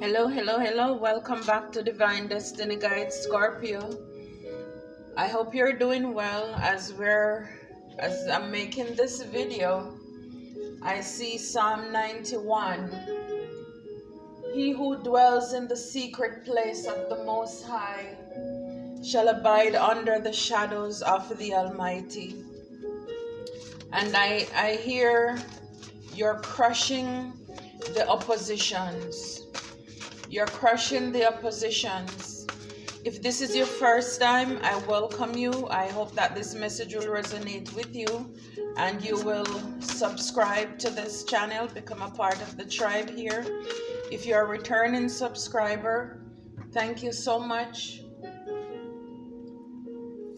Hello, hello, hello. Welcome back to Divine Destiny Guide Scorpio. I hope you're doing well as I'm making this video. I see Psalm 91. He who dwells in the secret place of the Most High shall abide under the shadows of the Almighty. And I hear you're crushing the oppositions. You're crushing the oppositions. If this is your first time, I welcome you. I hope that this message will resonate with you and you will subscribe to this channel, become a part of the tribe here. If you're a returning subscriber, thank you so much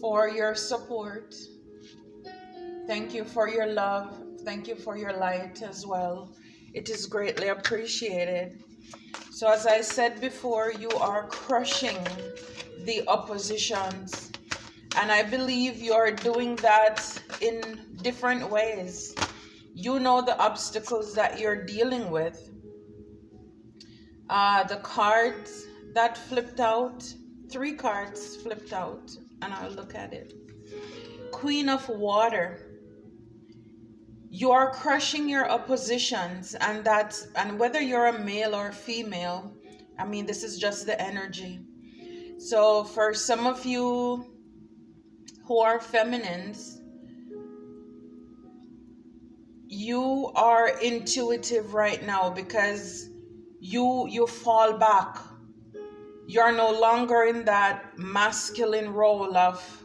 for your support. Thank you for your love. Thank you for your light as well. It is greatly appreciated. So as I said before, you are crushing the oppositions. And I believe you're doing that in different ways. You know the obstacles that you're dealing with. The cards that flipped out, 3 cards flipped out, and I'll look at it. Queen of Water. You are crushing your oppositions, and whether you're a male or female, I mean, this is just the energy. So for some of you who are feminines, you are intuitive right now because you fall back. You're no longer in that masculine role of,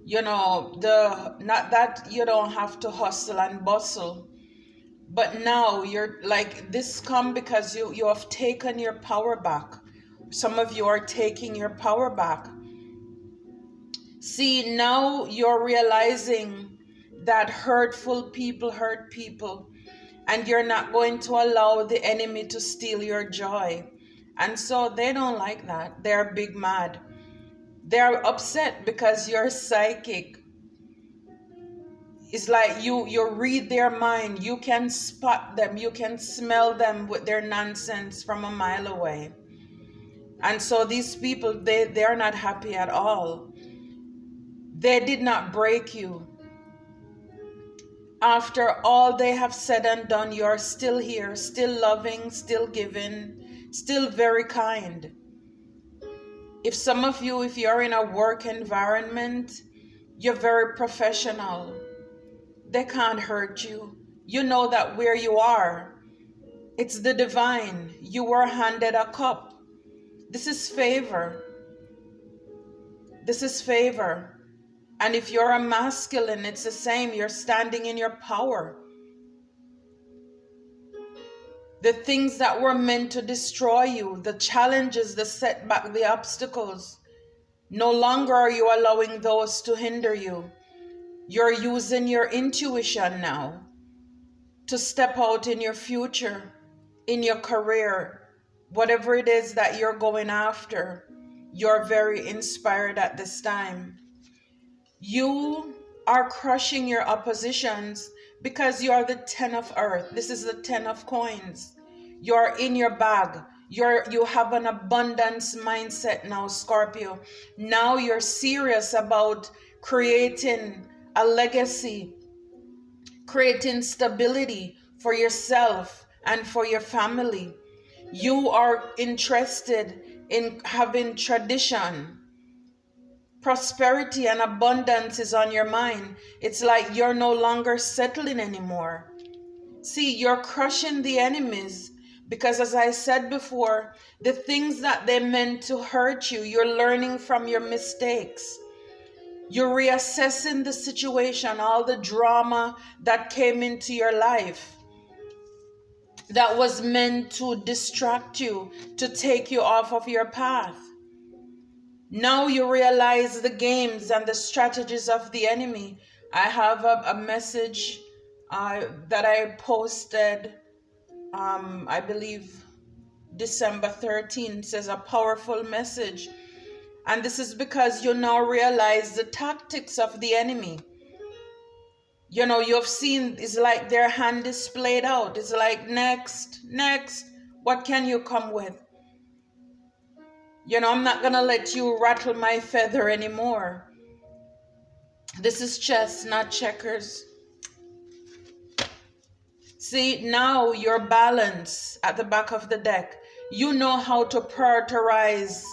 not that you don't have to hustle and bustle, but now you're like, this come because you have taken your power back. Some of you are taking your power back. See, now you're realizing that hurtful people hurt people, and you're not going to allow the enemy to steal your joy. And so they don't like that. They're big mad. They're upset because you're psychic. It's like you read their mind. You can spot them. You can smell them with their nonsense from a mile away. And so these people, they're not happy at all. They did not break you. After all they have said and done, you're still here, still loving, still giving, still very kind. If some of you, if you're in a work environment, you're very professional. They can't hurt you. You know that where you are, it's the divine. You were handed a cup. This is favor. This is favor. And if you're a masculine, it's the same. You're standing in your power. The things that were meant to destroy you, the challenges, the setback, the obstacles, no longer are you allowing those to hinder you. You're using your intuition now to step out in your future, in your career, whatever it is that you're going after. You're very inspired at this time. You are crushing your oppositions because you are the 10 of earth. This is the 10 of coins. You're in your bag. You have an abundance mindset now, Scorpio. Now you're serious about creating a legacy, creating stability for yourself and for your family. You are interested in having tradition. Prosperity and abundance is on your mind. It's like you're no longer settling anymore. See, you're crushing the enemies because, as I said before, the things that they meant to hurt you, you're learning from your mistakes. You're reassessing the situation, all the drama that came into your life that was meant to distract you, to take you off of your path. Now you realize the games and the strategies of the enemy. I have a message that I posted, I believe December 13th, says a powerful message. And this is because you now realize the tactics of the enemy. You've seen, it's like their hand is splayed out. It's like, next, what can you come with? I'm not going to let you rattle my feather anymore. This is chess, not checkers. See, now you're balanced at the back of the deck. You know how to prioritize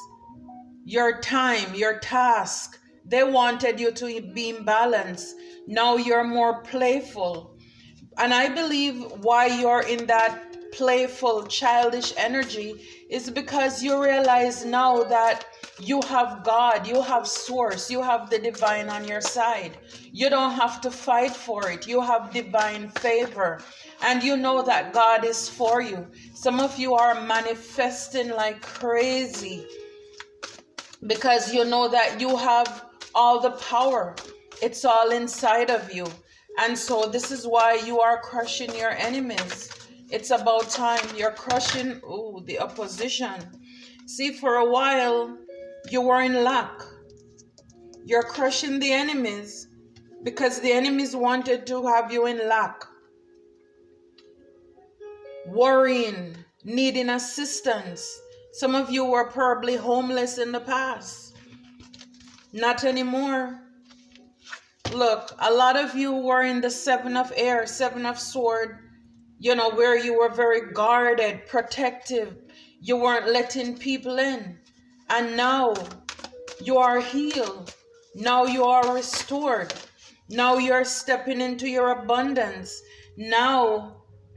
your time, your task. They wanted you to be in balance. Now you're more playful. And I believe why you're in that playful, childish energy is because you realize now that you have God, you have source, you have the divine on your side. You don't have to fight for it. You have divine favor. And you know that God is for you. Some of you are manifesting like crazy because you know that you have all the power. It's all inside of you. And so this is why you are crushing your enemies. It's about time you're crushing the opposition. See, for a while, you were in lack. You're crushing the enemies because the enemies wanted to have you in lack. Worrying, needing assistance. Some of you were probably homeless in the past. Not anymore. Look, a lot of you were in the 7 of air, 7 of sword, where you were very guarded, protective. You weren't letting people in. And now you are healed. Now you are restored. Now you're stepping into your abundance. Now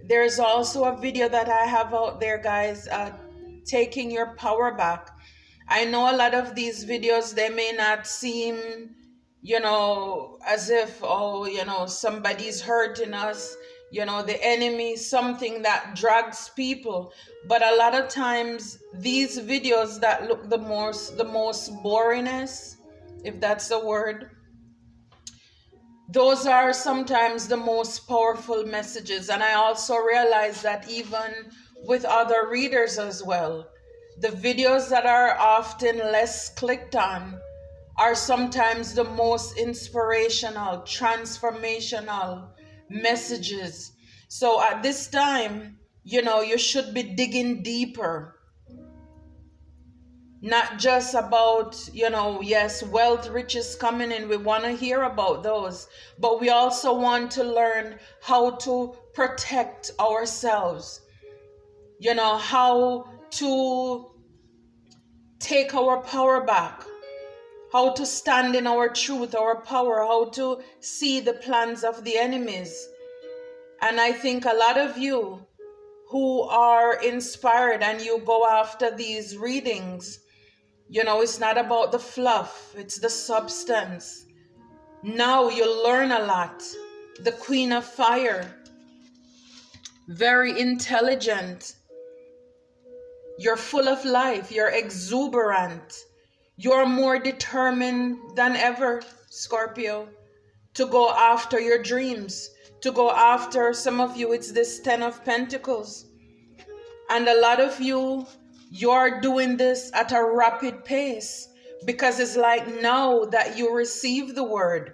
there's also a video that I have out there, guys, taking your power back. I know a lot of these videos, they may not seem, as if, somebody's hurting us, the enemy, something that drags people. But a lot of times, these videos that look the most boringest, if that's the word, those are sometimes the most powerful messages. And I also realize that even with other readers as well, the videos that are often less clicked on are sometimes the most inspirational, transformational messages. So at this time, you should be digging deeper. Not just about, yes, wealth, riches coming in. We want to hear about those. But we also want to learn how to protect ourselves. How to take our power back. How to stand in our truth, our power. How to see the plans of the enemies. And I think a lot of you who are inspired and you go after these readings, it's not about the fluff, it's the substance. Now you learn a lot. The Queen of Fire, very intelligent. You're full of life, you're exuberant. You're more determined than ever, Scorpio, to go after your dreams, to go after, some of you, it's this 10 of Pentacles. And a lot of you, you're doing this at a rapid pace because it's like now that you receive the word,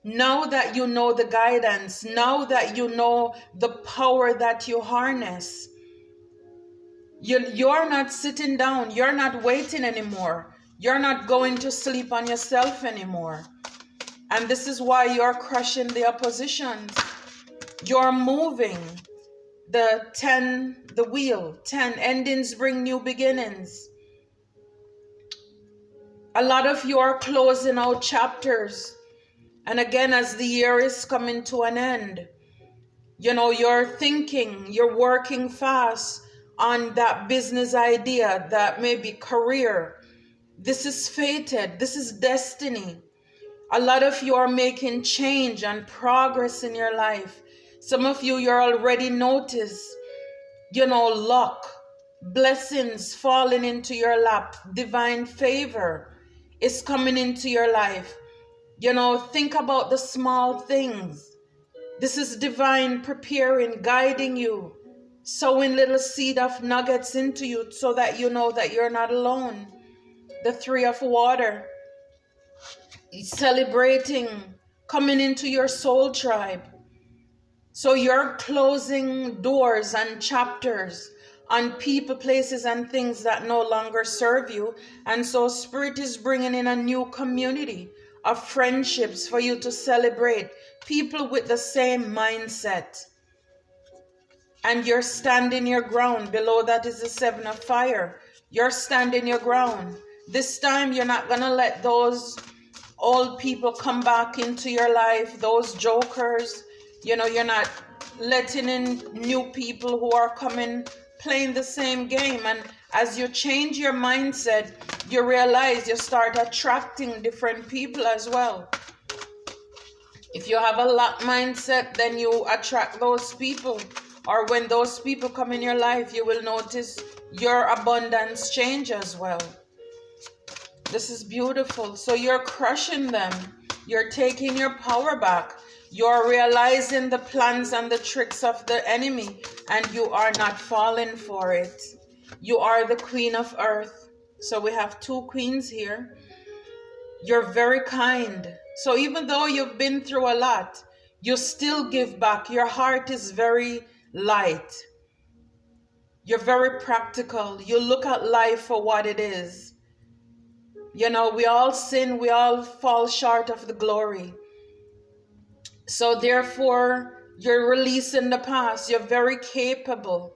now that you know the guidance, now that you know the power that you harness, you're not sitting down, you're not waiting anymore, you're not going to sleep on yourself anymore. And this is why you're crushing the oppositions. You're moving. The 10, the wheel, 10 endings bring new beginnings. A lot of you are closing out chapters. And again, as the year is coming to an end, you're thinking, you're working fast on that business idea, that maybe career. This is fated. This is destiny. A lot of you are making change and progress in your life. Some of you, you're already noticed, luck, blessings falling into your lap, divine favor is coming into your life. Think about the small things. This is divine preparing, guiding you, sowing little seed of nuggets into you so that you know that you're not alone. The 3 of water, celebrating, coming into your soul tribe. So you're closing doors and chapters on people, places, and things that no longer serve you. And so Spirit is bringing in a new community of friendships for you to celebrate, people with the same mindset. And you're standing your ground. Below that is the 7 of fire. You're standing your ground. This time you're not going to let those old people come back into your life, those jokers. You know, you're not letting in new people who are coming, playing the same game. And as you change your mindset, you realize you start attracting different people as well. If you have a lack mindset, then you attract those people. Or when those people come in your life, you will notice your abundance change as well. This is beautiful. So you're crushing them. You're taking your power back. You're realizing the plans and the tricks of the enemy, and you are not falling for it. You are the queen of earth. So we have 2 queens here. You're very kind. So even though you've been through a lot, you still give back. Your heart is very light. You're very practical. You look at life for what it is. You know, we all sin. We all fall short of the glory. So therefore, you're releasing the past. You're very capable.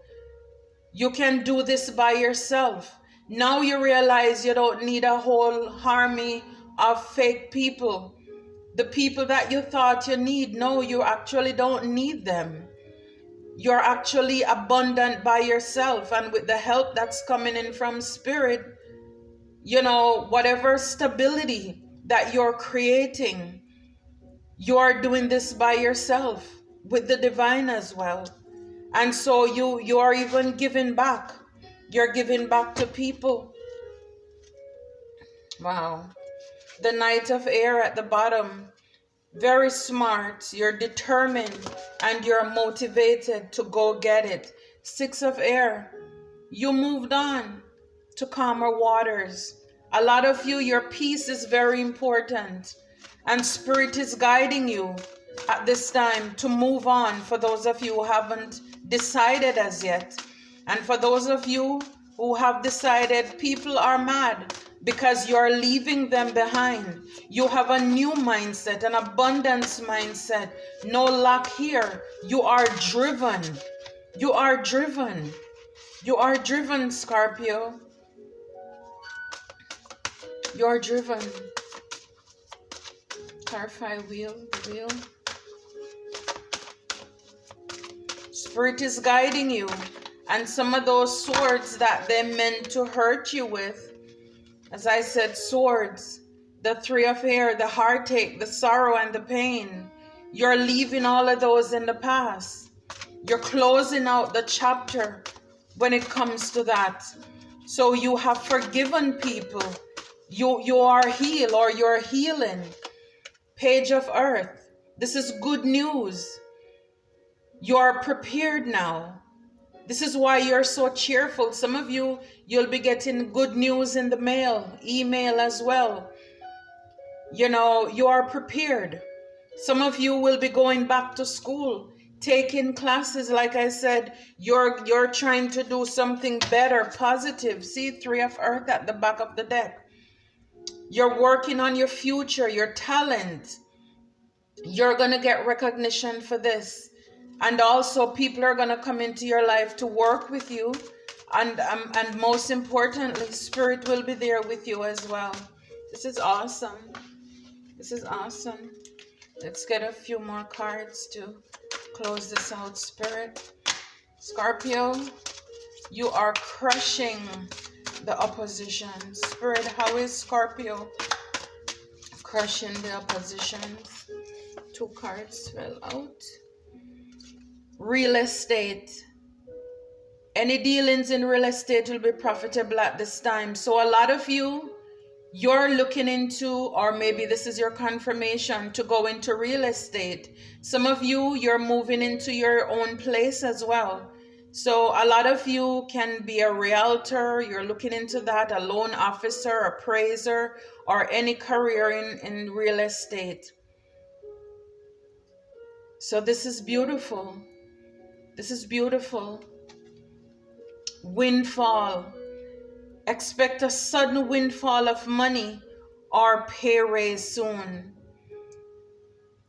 You can do this by yourself. Now you realize you don't need a whole army of fake people. The people that you thought you need, no, you actually don't need them. You're actually abundant by yourself, and with the help that's coming in from Spirit, you know, whatever stability that you're creating, you're doing this by yourself with the divine as well. And so you are even giving back. You're giving back to people. Wow. The Knight of Air at the bottom. Very smart. You're determined and you're motivated to go get it. 6 of Air. You moved on to calmer waters. A lot of you, your peace is very important. And Spirit is guiding you at this time to move on, for those of you who haven't decided as yet. And for those of you who have decided, people are mad because you're leaving them behind. You have a new mindset, an abundance mindset. No lack here. You are driven. You are driven. You are driven, Scorpio. You're driven. Clarify wheel, the wheel. Spirit is guiding you. And some of those swords that they meant to hurt you with, as I said, swords, the 3 of Air, the heartache, the sorrow, and the pain. You're leaving all of those in the past. You're closing out the chapter when it comes to that. So you have forgiven people. You are healed, or you're healing. Page of Earth. This is good news. You are prepared now. This is why you're so cheerful. Some of you, you'll be getting good news in the mail, email as well. You know, you are prepared. Some of you will be going back to school, taking classes. Like I said, you're trying to do something better, positive. See, 3 of Earth at the back of the deck. You're working on your future, your talent. You're going to get recognition for this. And also people are going to come into your life to work with you. And most importantly, Spirit will be there with you as well. This is awesome. This is awesome. Let's get a few more cards to close this out, Spirit. Scorpio, you are crushing the opposition. Spirit, how is Scorpio crushing the opposition? 2 cards fell out. Real estate. Any dealings in real estate will be profitable at this time. So a lot of you, you're looking into, or maybe this is your confirmation to go into real estate. Some of you, you're moving into your own place as well. So a lot of you can be a realtor. You're looking into that, a loan officer, appraiser, or any career in real estate. So this is beautiful. This is beautiful. windfall. Expect a sudden windfall of money or pay raise soon.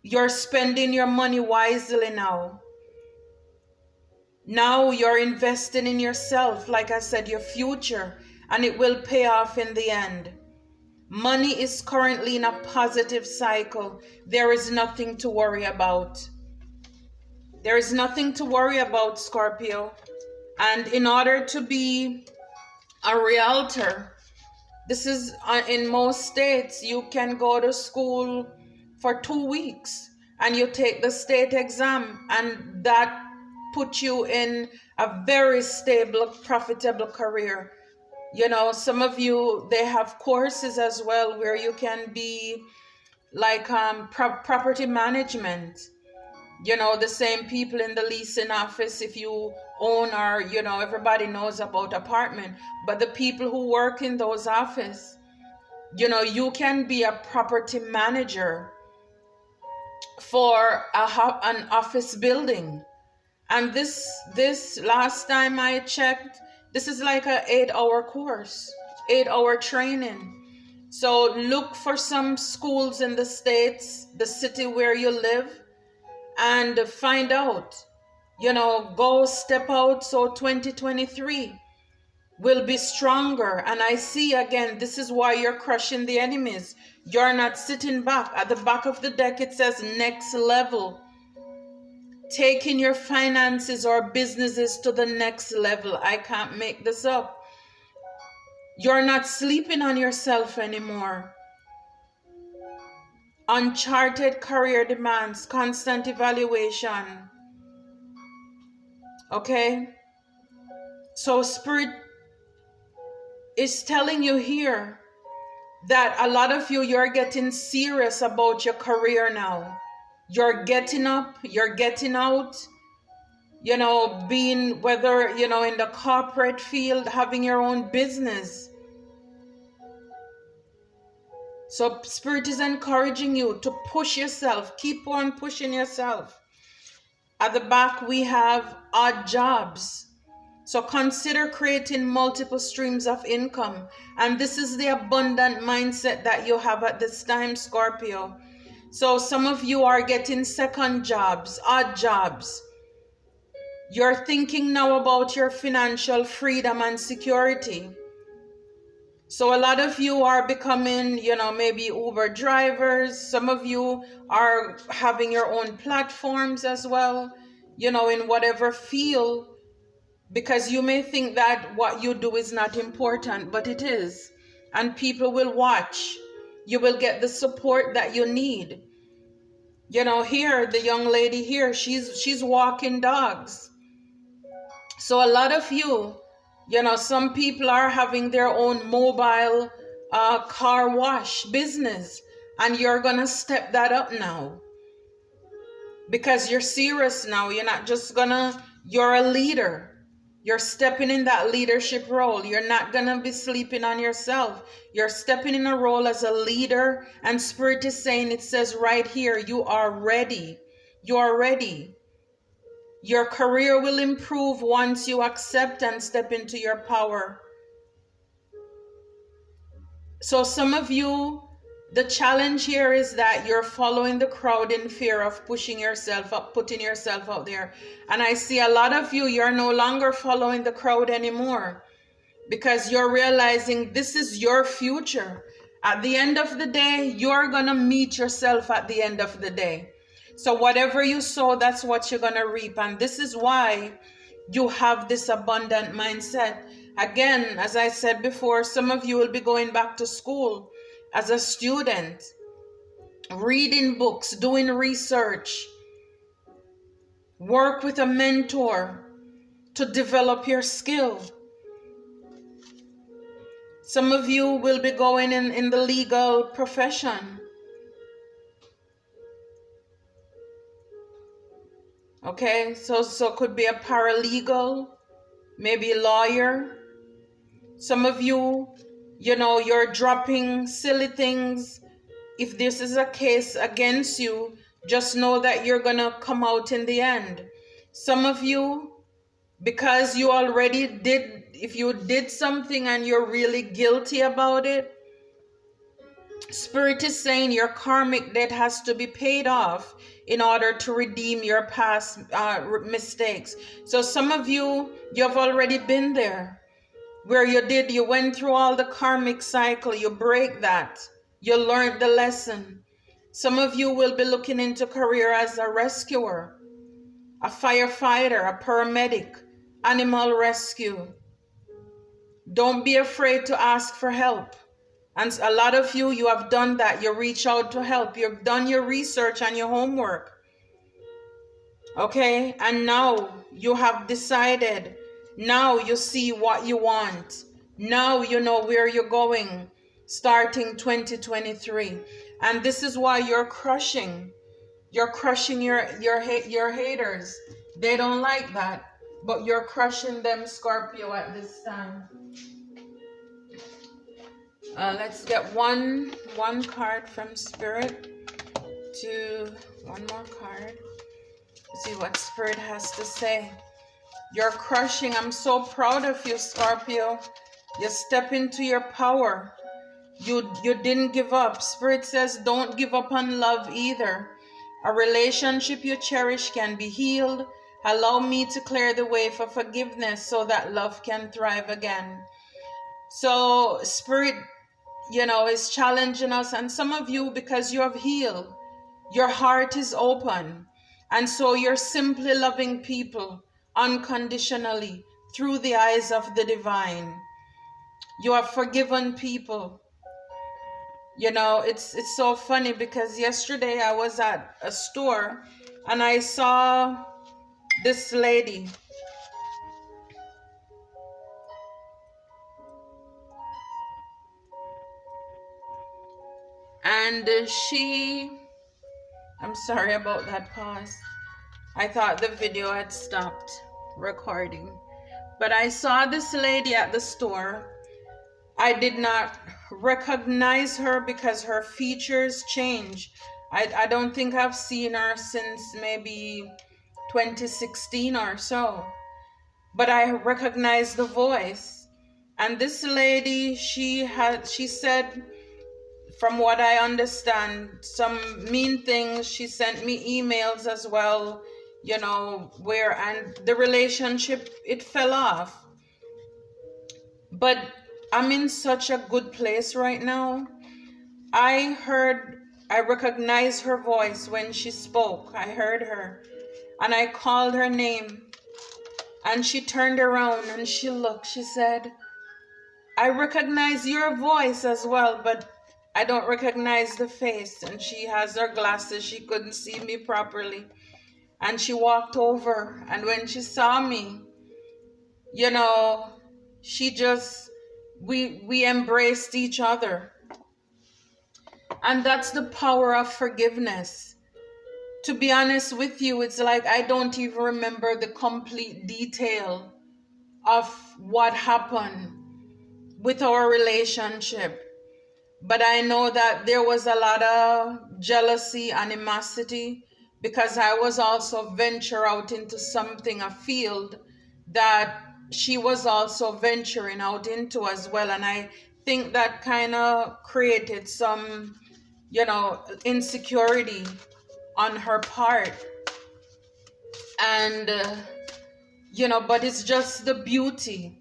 You're spending your money wisely now. Now you're investing in yourself, like I said, your future, and it will pay off in the end. Money is currently in a positive cycle. There is nothing to worry about. There is nothing to worry about, Scorpio. And in order to be a realtor, this is in most states, you can go to school for 2 weeks and you take the state exam, and that puts you in a very stable, profitable career. You know, some of you, they have courses as well where you can be like property management. You know, the same people in the leasing office, if you own, or, you know, everybody knows about apartment, but the people who work in those offices, you know, you can be a property manager for an office building. And this last time I checked, this is like an 8-hour course, 8-hour training. So look for some schools in the States, the city where you live, and find out, you know, go step out so 2023 will be stronger. And I see again, this is why you're crushing the enemies. You're not sitting back. At the back of the deck, it says next level. Taking your finances or businesses to the next level. I can't make this up. You're not sleeping on yourself anymore. Uncharted career demands, constant evaluation. Okay? So Spirit is telling you here that a lot of you, you're getting serious about your career now. You're getting up, you're getting out, you know, being, whether, you know, in the corporate field, having your own business. So Spirit is encouraging you to push yourself. Keep on pushing yourself. At the back, we have odd jobs. So consider creating multiple streams of income. And this is the abundant mindset that you have at this time, Scorpio. So some of you are getting second jobs, odd jobs. You're thinking now about your financial freedom and security. So a lot of you are becoming, you know, maybe Uber drivers. Some of you are having your own platforms as well, you know, in whatever field, because you may think that what you do is not important, but it is. And people will watch. You will get the support that you need. You know, here, the young lady here, she's walking dogs. So a lot of you, you know, some people are having their own mobile car wash business, and you're going to step that up now because you're serious now. You're not just you're a leader. You're stepping in that leadership role. You're not going to be sleeping on yourself. You're stepping in a role as a leader, and Spirit is saying, it says right here, you are ready. You are ready. Your career will improve once you accept and step into your power. So some of you, the challenge here is that you're following the crowd in fear of pushing yourself up, putting yourself out there. And I see a lot of you, you're no longer following the crowd anymore because you're realizing this is your future. At the end of the day, you're going to meet yourself at the end of the day. So whatever you sow, that's what you're going to reap. And this is why you have this abundant mindset. Again, as I said before, some of you will be going back to school as a student, reading books, doing research, work with a mentor to develop your skill. Some of you will be going in the legal profession. Okay, so could be a paralegal, maybe a lawyer. Some of you, you know, you're dropping silly things. If this is a case against you, just know that you're going to come out in the end. Some of you, because you already did you did something and you're really guilty about it, Spirit is saying your karmic debt has to be paid off in order to redeem your past mistakes. So some of you've already been there, where you went through all the karmic cycle, you break that, you learned the lesson. Some of you will be looking into career as a rescuer, a firefighter, a paramedic, animal rescue. Don't be afraid to ask for help. And a lot of you have done that. You reach out to help. You've done your research and your homework. Okay? And now you have decided. Now you see what you want. Now you know where you're going starting 2023. And this is why you're crushing. You're crushing your haters. They don't like that. But you're crushing them, Scorpio, at this time. Let's get one card from Spirit to one more card. See what Spirit has to say. You're crushing. I'm so proud of you, Scorpio. You step into your power. You didn't give up. Spirit says don't give up on love either. A relationship you cherish can be healed. Allow me to clear the way for forgiveness so that love can thrive again. So Spirit, is challenging us. And some of you, because you have healed, your heart is open. And so you're simply loving people unconditionally through the eyes of the divine. You have forgiven people. It's so funny because yesterday I was at a store and I saw this lady. And I'm sorry about that pause. I thought the video had stopped recording. But I saw this lady at the store. I did not recognize her because her features change. I don't think I've seen her since maybe 2016 or so. But I recognized the voice. And this lady, she said, from what I understand, some mean things. She sent me emails as well, and the relationship, it fell off. But I'm in such a good place right now. I recognized her voice when she spoke. I heard her and I called her name and she turned around and she looked. She said, I recognize your voice as well, but I don't recognize the face. And she has her glasses. She couldn't see me properly. And she walked over. And when she saw me, we embraced each other. And that's the power of forgiveness. To be honest with you, it's like I don't even remember the complete detail of what happened with our relationship. But I know that there was a lot of jealousy, animosity, because I was also venture out into something, a field that she was also venturing out into as well. And I think that kind of created some, insecurity on her part. And, but it's just the beauty.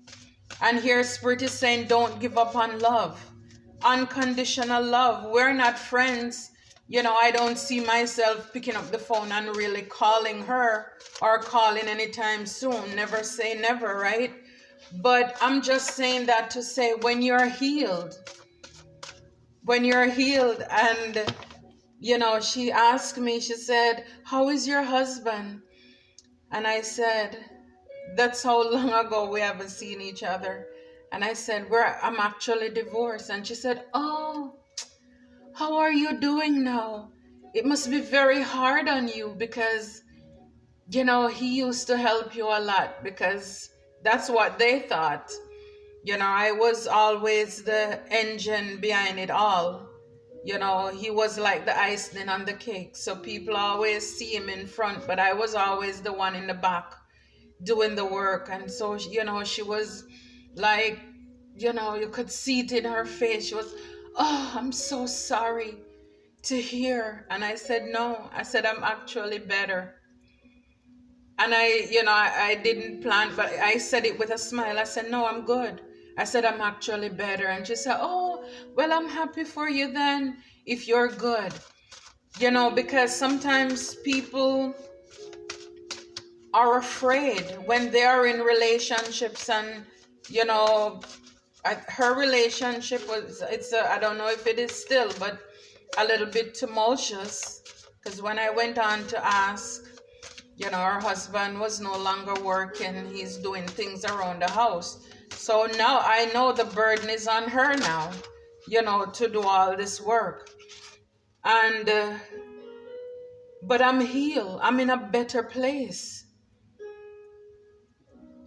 And here Spirit is saying, don't give up on love. Unconditional love. We're not friends. I don't see myself picking up the phone and really calling her or calling anytime soon. Never say never, right? But I'm just saying that to say when you're healed, and, she asked me, she said, how is your husband? And I said, that's how long ago we haven't seen each other. And I said, I'm actually divorced. And she said, oh, how are you doing now? It must be very hard on you because, he used to help you a lot, because that's what they thought. I was always the engine behind it all. He was like the icing on the cake. So people always see him in front, but I was always the one in the back doing the work. And so, she was Like, you could see it in her face. She was, oh, I'm so sorry to hear. And I said, no. I said, I'm actually better. And I didn't plan, but I said it with a smile. I said, no, I'm good. I said, I'm actually better. And she said, oh, well, I'm happy for you then if you're good. Because sometimes people are afraid when they are in relationships, and her relationship was, I don't know if it is still, but a little bit tumultuous, because when I went on to ask, her husband was no longer working. He's doing things around the house. So now I know the burden is on her now, to do all this work. And but I'm healed. I'm in a better place.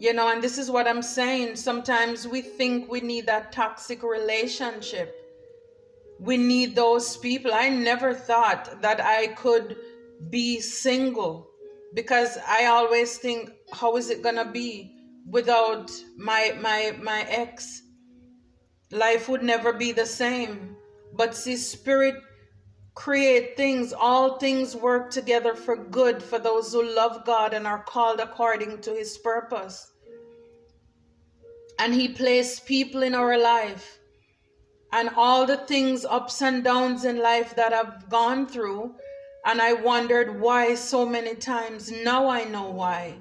And this is what I'm saying. Sometimes we think we need that toxic relationship. We need those people. I never thought that I could be single, because I always think, how is it gonna be without my ex? Life would never be the same. But see, Spirit create things. All things work together for good for those who love God and are called according to his purpose. And he placed people in our life, and all the things, ups and downs in life that I've gone through, and I wondered why so many times. Now I know why.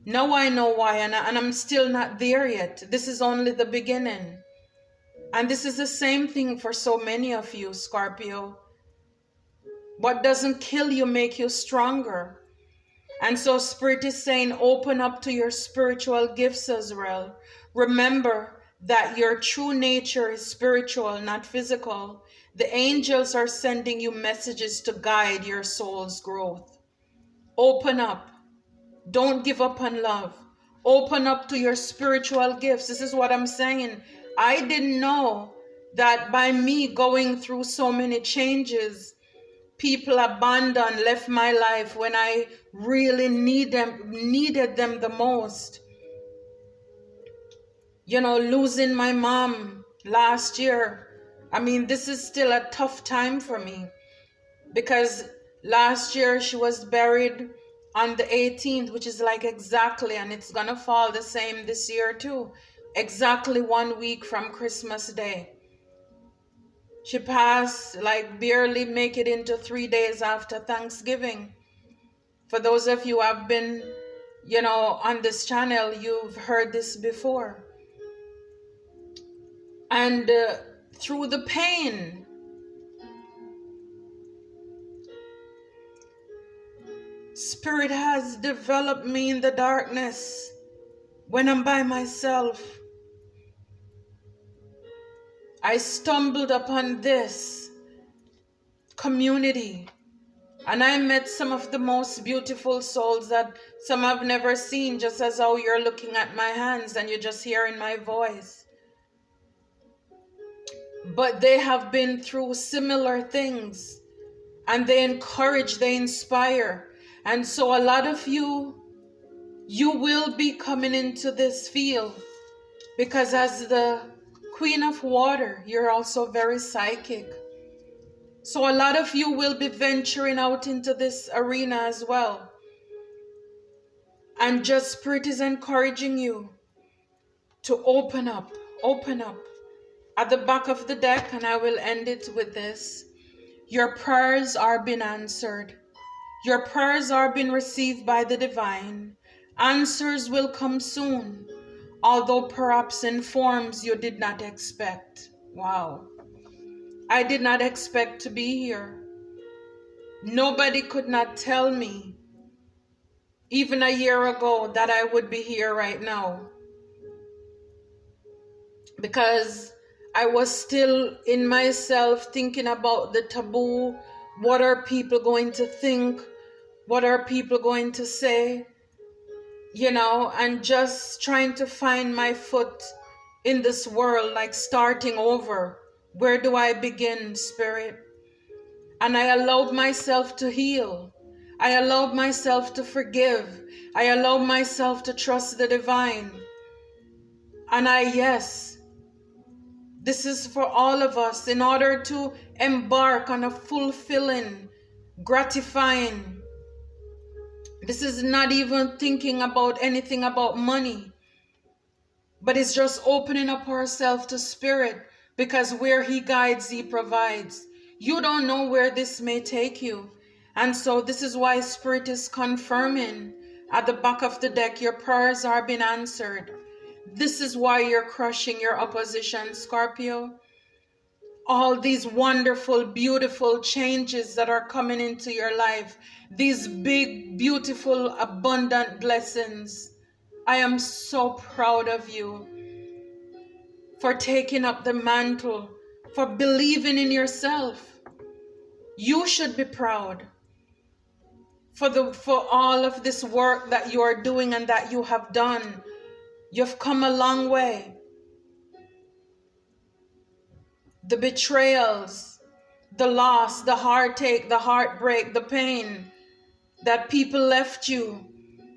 Now I know why, and I'm still not there yet. This is only the beginning. And this is the same thing for so many of you, Scorpio. What doesn't kill you make you stronger. And so Spirit is saying, open up to your spiritual gifts as well. Remember that your true nature is spiritual, not physical. The angels are sending you messages to guide your soul's growth. Open up. Don't give up on love. Open up to your spiritual gifts. This is what I'm saying. I didn't know that by me going through so many changes, people abandoned, left my life when I really needed them the most. Losing my mom last year. I mean, this is still a tough time for me, because last year she was buried on the 18th, which is like exactly, and it's gonna fall the same this year too, exactly 1 week from Christmas Day. She passed, like barely make it into 3 days after Thanksgiving. For those of you who have been, on this channel, you've heard this before. And through the pain, Spirit has developed me in the darkness when I'm by myself. I stumbled upon this community, and I met some of the most beautiful souls that some have never seen, just as how you're looking at my hands and you're just hearing my voice. But they have been through similar things, and they encourage, they inspire. And so a lot of you will be coming into this field, because as the Queen of Water, you're also very psychic. So a lot of you will be venturing out into this arena as well. And just Spirit is encouraging you to open up, open up. At the back of the deck, and I will end it with this, your prayers are being answered. Your prayers are being received by the divine. Answers will come soon, although perhaps in forms you did not expect. Wow. I did not expect to be here. Nobody could not tell me, even a year ago, that I would be here right now. Because I was still in myself thinking about the taboo. What are people going to think? What are people going to say? And just trying to find my foot in this world, like starting over. Where do I begin, Spirit? And I allowed myself to heal. I allowed myself to forgive. I allowed myself to trust the divine. And yes, this is for all of us in order to embark on a fulfilling, gratifying. This is not even thinking about anything about money, but it's just opening up ourselves to Spirit, because where He guides, He provides. You don't know where this may take you. And so this is why Spirit is confirming at the back of the deck, your prayers are being answered. This is why you're crushing your opposition, Scorpio. All these wonderful, beautiful changes that are coming into your life, these big, beautiful, abundant blessings. I am so proud of you for taking up the mantle, for believing in yourself. You should be proud for all of this work that you are doing and that you have done. You've come a long way. The betrayals, the loss, the heartache, the heartbreak, the pain that people left you.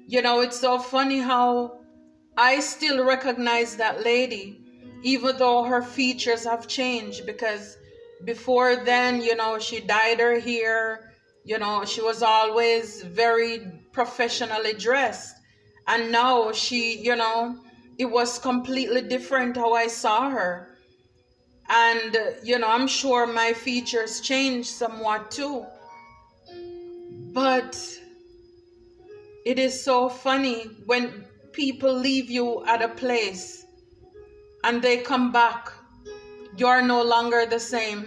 You know, it's so funny how I still recognize that lady, even though her features have changed, because before then, you know, she dyed her hair, you know, she was always very professionally dressed. And now she, you know, it was completely different how I saw her. And, you know, I'm sure my features changed somewhat too. But it is so funny when people leave you at a place and they come back, you're no longer the same.